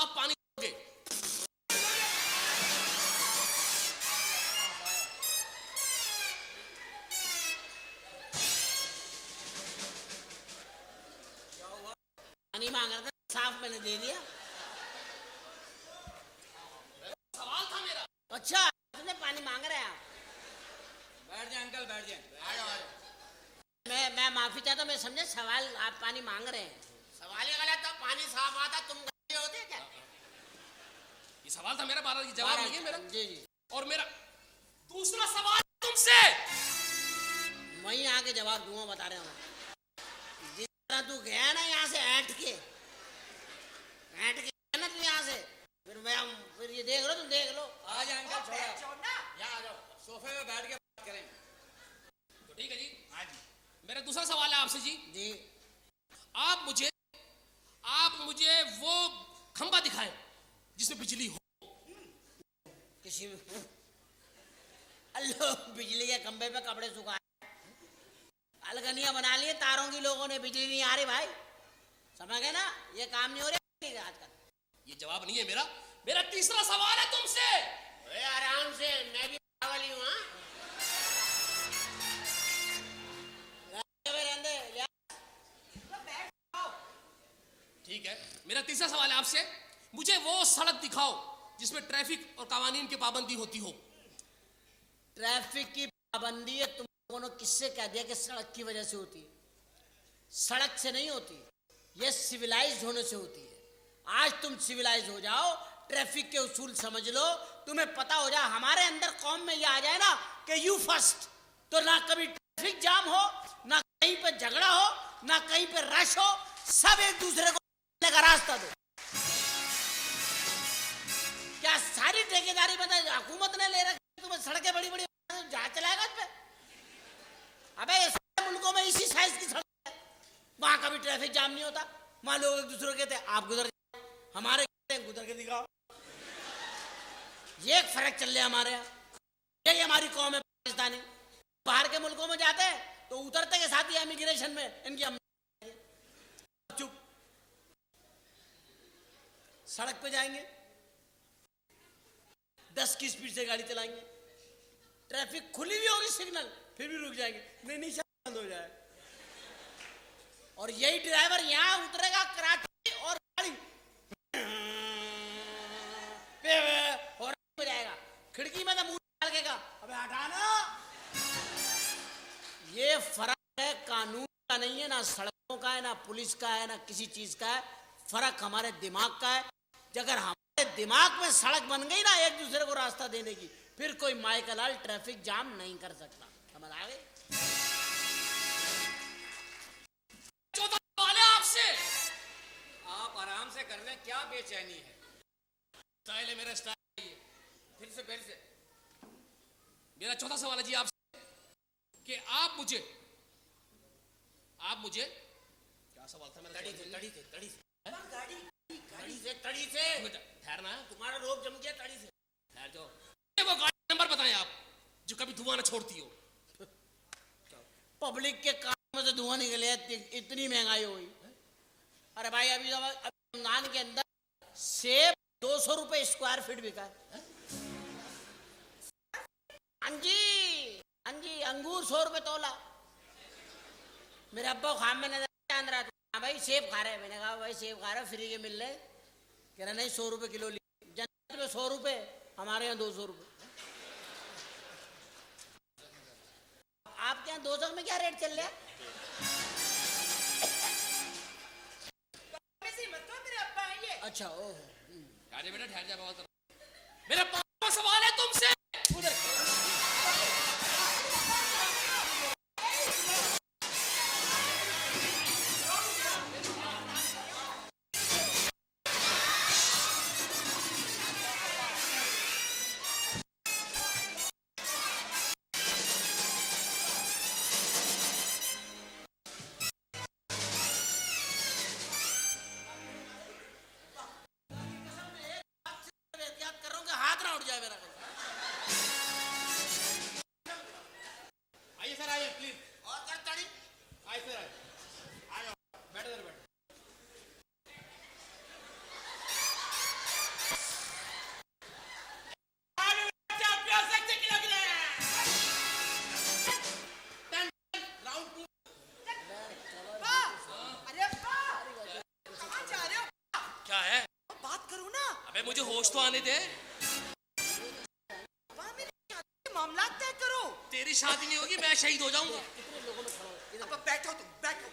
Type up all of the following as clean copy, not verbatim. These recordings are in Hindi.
साफ पानी दोगे? पानी मांग रहा था, साफ मैंने दे दिया। सवाल था मेरा। अच्छा, तुमने पानी मांग रहे हैं आप? बैठ जाए अंकल, बैठ जाए। मैं माफी चाहता हूँ, मैं समझे सवाल आप पानी मांग रहे हैं। सवाल ही गलत था, पानी साफ आता, तुम गंदे होते क्या? ये सवाल था मेरा, 12 की जवाब नहीं है मेरा। जी जी। और मेरा दूसरा सवाल तुमसे, वहीं आके जवाब दूंगा, बता रहे हूँ। जिस तरह तू गया ना यहाँ से ऐंठ के ना तू यहाँ से, फिर ये देख लो, तुम देख लो। आ जाए अंकल, छोड़ो। यहाँ आ जाओ, सोफे पे बैठ के बात करें। तो ठीक है जी। हाँ जी। मेरा दूसरा सवाल है आपसे जी। जी। आप मुझे वो खंबा दिखाएं जिसमें बिजली हो। किसी अल्लाह, बिजली के खंबे पे कपड़े सुखाए, अलगनिया बना लिए तारों की, लोगों ने बिजली नहीं आ रही भाई, समझ गए ना? ये काम नहीं हो रहा आजकल। ये जवाब नहीं है मेरा। मेरा तीसरा सवाल है तुमसे। आराम से, मैं भी पागल ही हूँ। ठीक है, मेरा तीसरा सवाल है आपसे, मुझे वो सड़क दिखाओ जिसमें ट्रैफिक और कानून की पाबंदी होती हो। ट्रैफिक की पाबंदी है, तुम लोगों ने किससे कह दिया कि सड़क की वजह से होती है? सड़क से नहीं होती, ये सिविलाइज्ड होने से होती है। आज तुम सिविलाइज हो जाओ, ट्रैफिक के उसूल समझ लो, तुम्हें पता हो जाए, हमारे अंदर कौम में ये आ जाए ना कि यू फर्स्ट, तो ना कभी ट्रैफिक जाम हो, ना कहीं पे झगड़ा हो, ना कहीं पे रश हो, सब एक दूसरे को का रास्ता दो। क्या सारी ठेकेदारी बता हुकूमत ने ले रखी, तुम्हें सड़कें बड़ी बड़ी जहां चलाएगा इस पे? अबे ये मुल्कों में इसी साइज की सड़क है, वहां कभी ट्रैफिक जाम नहीं होता। वहां लोग एक दूसरे कहते हैं आप गुजर, हमारे कहते हैं गुजर के दिखाओ। ये एक फर्क चल रहा है हमारे यहाँ। यही हमारी कौम है पाकिस्तानी। बाहर के मुल्कों में जाते हैं तो उतरते के साथ ही इमिग्रेशन में इनकी हम चुप, सड़क पे जाएंगे 10 की स्पीड से गाड़ी चलाएंगे, ट्रैफिक खुली भी होगी सिग्नल, फिर भी रुक जाएंगे, नहीं बंद हो जाए। और यही ड्राइवर यहाँ उतरेगा कराची और गाड़ी और हो जाएगा, खिड़की में तो मुंह डाल के, अबे हटाना। ये फर्क है, कानून का नहीं है, ना सड़कों का है, ना पुलिस का है, ना किसी चीज का है। फर्क हमारे दिमाग का है। अगर हमारे दिमाग में सड़क बन गई ना एक दूसरे को रास्ता देने की, फिर कोई माइकलाल ट्रैफिक जाम नहीं कर सकता। समझ आ गई? चौथा सवाल है आपसे। आप आराम से कर लें, क्या बेचैनी है? स्टाइल है मेरा, स्टाइल है। फिर से मेरा चौथा सवाल है जी आपसे कि आप मुझे क्या सवाल था मेरा? तड़ी से ठहरना, तुम्हारा रोग जम गया, तड़ी से ठहर जाओ। वो गाड़ी नंबर बताएं आप जो कभी धुआं न छोड़ती हो। पब्लिक के काम में से धुआं निकले, इतनी महंगाई हुई। अरे भाई अभी रमजान के अंदर सेब 200 रुपए स्क्वायर फीट बिका है। हाँ जी, अंगूर 100 रुपए तोला। मेरे अब्बा खाम में नजर चांद रहा था, हाँ भाई सेब खा रहे हैं। मैंने कहा भाई सेब खा रहे फ्री के मिल रहे? कह रहा नहीं 100 रुपए किलो। जन्नत में 100 रुपए, हमारे यहाँ 200 रुपए। आपके यहाँ 200 में क्या रेट चल रहा है? अच्छा ओह, बेटा ठहर जा बाबा। मेरा पांचवा सवाल है तुमसे। याद कर रहा हूँ कि हाथ ना उठ जाए मेरा। अबे मुझे होश तो आने दे। मामला तय करो। तेरी शादी नहीं होगी, मैं शहीद हो जाऊंगा। कितने लोगों में खड़ा हो, इधर अब बैठो तुम, बैठो।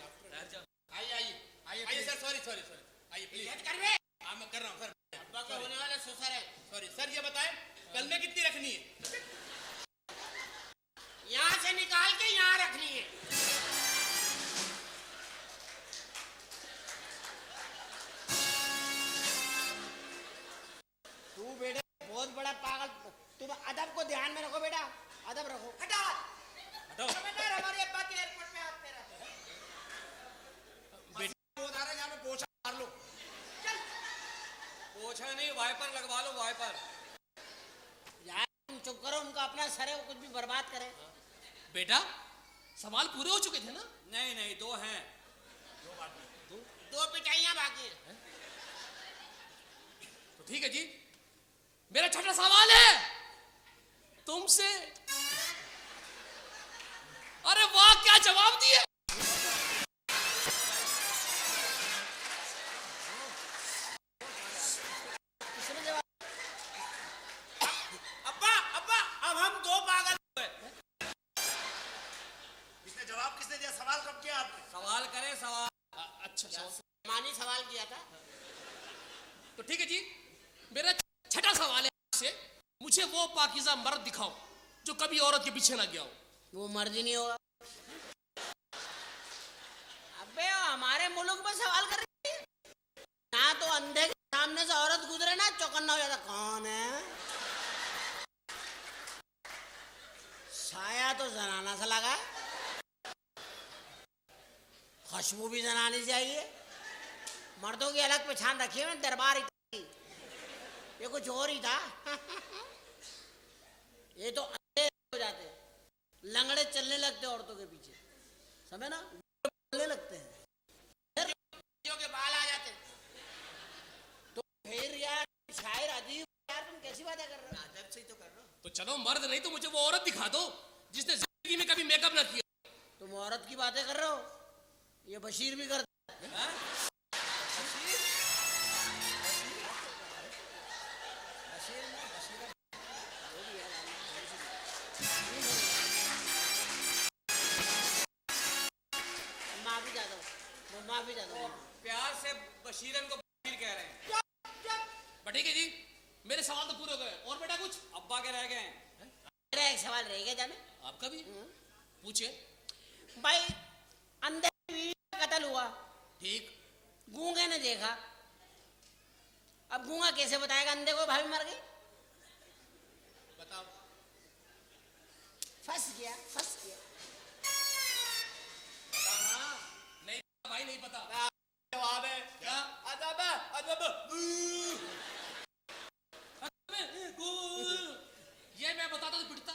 आइए आइए आइए सर, सॉरी सॉरी सॉरी, आइए प्लीज। कर बे। हाँ मैं कर रहा हूँ सर। अब्बा का होने वाला ससुर है। सॉरी सर, ये बताएं कल में कितनी रखनी है? यहाँ से निकाल के यहाँ रखनी है। तू बेटे बहुत बड़ा पागल, तुम अदब को ध्यान में रखो बेटा, अदब रखो। हटा। हटाओ। खबरदार, हमारे अब्बा के एयरपोर्ट में हाथ मेरा। वो आ रहा है, यहाँ पे पोछा मार लो। चल। पोछा नहीं, वाइपर लगवा लो, वाइपर। यार तुम चुप करो, उनका अपना सर है, वो कुछ भी बर्बाद करे। बेटा सवाल पूरे हो चुके थे ना? नहीं नहीं, दो हैं। दो पिटाइयां बाकी हैं। तो ठीक है जी, मेरा छठा सवाल है तुमसे। अरे वाह, क्या जवाब दिए। किसने जवाब? अब्बा अब्बा, अब हम दो पागल हुए। इसने जवाब किसने दिया? सवाल कब किया आपने? सवाल करें सवाल। अच्छा सवाल। मानी सवाल किया था। तो ठीक है जी, मेरा छठा सवाल है आपसे। मुझे वो पाकीज़ा मर्द दिखाओ जो कभी औरत के पीछे ना गया हो। वो मर्जी नहीं होगा। अबे हमारे मुल्क में सवाल कर रही है ना, तो अंधे के सामने से औरत गुजरे ना चौकन्ना हो जाता, कौन है? साया तो जनाना सा लगा, खुशबू भी जनानी चाहिए। मर्दों की अलग पहचान रखी है, दरबार की। ये कुछ और ही था। ये तो अंधे हो जाते, लंगड़े चलने लगते औरतों के पीछे, समझे ना, बोलने लगते हैं, के बाल आ जाते। तो फिर यार शायर अजीब, यार तुम कैसी बातें कर रहे हो? अदब से ही तो कर रहे हो। तो चलो मर्द नहीं तो मुझे वो औरत दिखा दो जिसने जिंदगी में कभी मेकअप ना किया। तुम औरत की बातें कर रहे हो, ये बशीर भी करता है। माफी चाहता हूँ। प्यार से बशीरन को बशीर कह रहे हैं। बट ठीक है जी, मेरे सवाल तो पूरे हो गए। और बेटा कुछ? अब्बा के रह गए हैं। मेरा एक सवाल रह गया जाने। आपका भी पूछिए। भाई अंधे की बीवी का कत्ल हुआ, ठीक। गूंगे ने देखा, अब गूंगा कैसे बताएगा अंधे को भाभी मर गई? बताओ। फंस गया, फंस गया। नहीं भाई, नहीं पता। जवाब है क्या? अदब अदब। ये मैं बताता तो पिटता।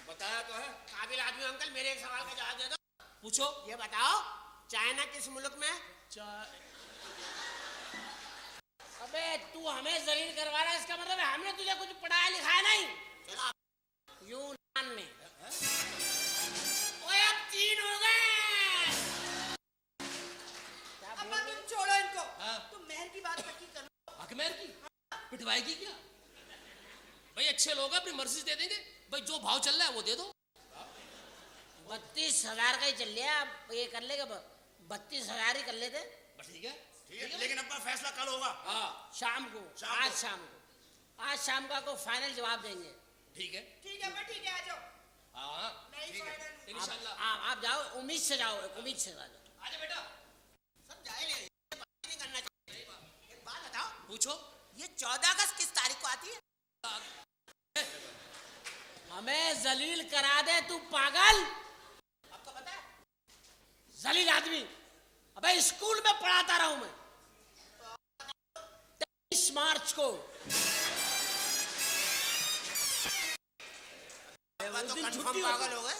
बताया तो है। काबिल आदमी अंकल, मेरे एक सवाल का जवाब दे दो। पूछो। ये बताओ, चाइना किस मुल्क में? अबे तू हमें जलील करवा रहा है, इसका मतलब है हमने तुझे कुछ पढ़ाया लिखाया नहीं। यूनान में। ओए अब 3 हो गए। अब्बा तुम छोड़ो इनको। हाँ। तुम मेहर की बात पक्की कर लो। अकमेर की पिटवाएगी क्या? भाई अच्छे लोग हैं, अपनी मर्जी से दे देंगे। भाई जो भाव चल रहा है वो दे दो। 32,000 का ही चल लिया, अब ये कर लेगा 32,000 ही कर लेते। बस ठीक है। ठीक है, लेकिन अब्बा फैसला कल होगा। हाँ शाम को, शाम आज को। शाम को, आज शाम का को फाइनल जवाब देंगे। ठीक है। ठीक है अब्बा, ठीक है, आ जाओ। हाँ नहीं ठीक है, फाइनल। इंशाल्लाह। आप जाओ, उम्मीद से जाओ, एक उम्मीद से जाओ। आजा बेटा। सब जाएंगे, नहीं करना चाहिए। एक बात बताओ, पूछो। ये 14 अगस्त किस तारीख को आती है? हमें जलील करा दे तू पागल। आपको पता है? जलील आदमी, अबे स्कूल में पढ़ाता रहा हूं मैं। 23 मार्च को। अब्बा उस तो दिन कंफर्म छुट्टी पागल होती। हो गए।